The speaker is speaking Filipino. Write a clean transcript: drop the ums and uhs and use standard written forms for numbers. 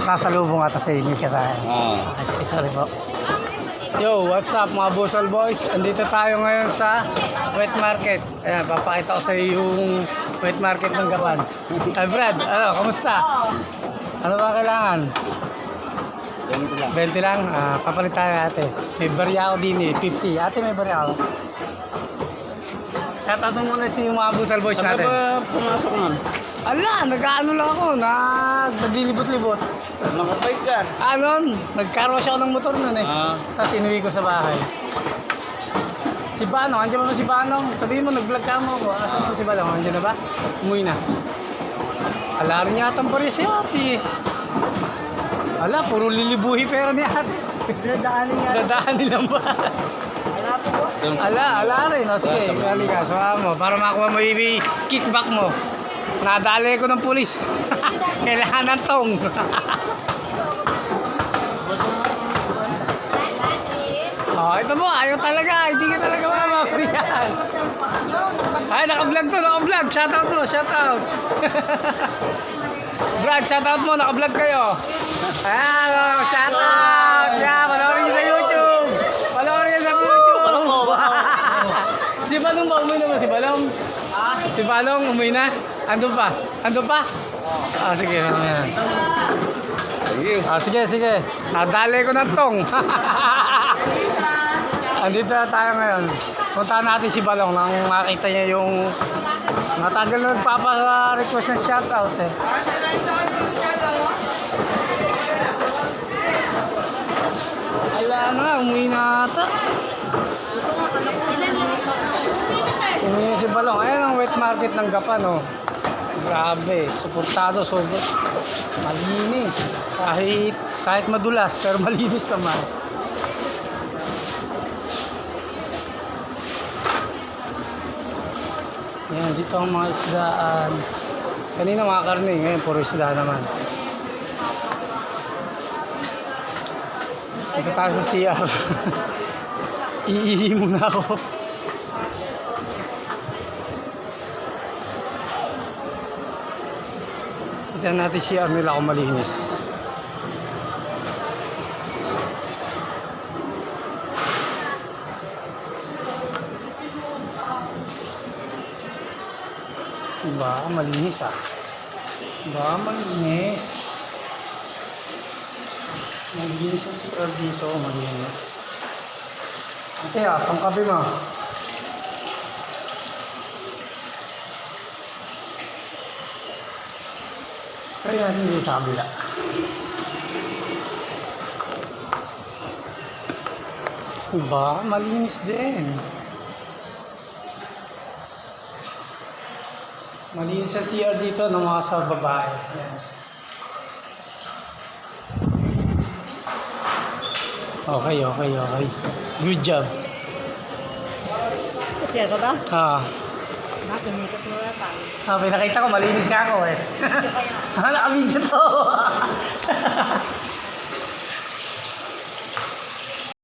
Sasalubong ata sa inyo kasi. Ay, sorry po. Yo, what's up mga Busol Boys? Andito tayo ngayon sa wet market. Ayan, papakita ko sa iyo yung wet market ng Gapan. Ay, Brad, ano, kamusta? Ano ba kailangan? 20 lang? Papalit tayo ate. May barya ako din eh, 50. Ate, may barya ako. Shoutout mo muna si mga Busol Boys natin. Ano ba pumasok nun? Ala, nag-ano lang ako, naglilibot-libot. Nakabike ka? Nag-carwash ako ng motor nun eh. Tapos inuwi ko sa bahay. Si Banong, andyan mo si Banong. Sabihin mo, nag-vlog ka mo ako. Asan mo si Banong? Andyan na ba? Umuwi na. Ala rin yata ang barya si ate. Ala, puro lilibuhi pera ni ate. Dadaanin lang ba? Ala rin. O sige, halika. Sama mo. Para makuha mo yung kickback mo. Nadali ko ng pulis. Kailangan ng tong. Ito mo, ayaw talaga. Hindi ka talaga mamapriyan. Ay, naka-vlog to, naka-vlog. Shoutout mo, shoutout. Brad, shoutout mo, naka-vlog kayo. Ayan, shoutout. Yeah, panoorin nyo sa YouTube. Panoorin nyo sa YouTube. Si Balong ba? Umuwi na ba si Balong? Si Balong, umuwi na? Andun pa? Andun pa? Sige. Sige. Nadali ko ng tong. Andito na tayo ngayon. Puntahan natin si Balong nang makita niya yung matagal na nagpapa-request ng shoutout eh. Ala na, umuwi na ata. Umuwi na si Balong. Ayan ang wet market ng Gapan oh. Grabe, suportado, sobrang malinis. Kahit madulas, pero malinis naman. Yan, dito ang mga isdaan. Kanina mga karne, ngayon puro isda naman. Dito tayo sa CR. Iihi muna ako. Tignan natin CR nila kung malinis. Ba, malinis ah. Ba, malinis. Malinis ang CR dito, malinis. Ate pangkape mo. Kaya natin dito sa kabila. Ba, malinis din. Malinis sa CR dito ng mga sa babae. Yan. Okay. Good job. Siya ka ba? Kumikot mo na tayo. Nakita ko, malinis ka ako eh. Naka-video to.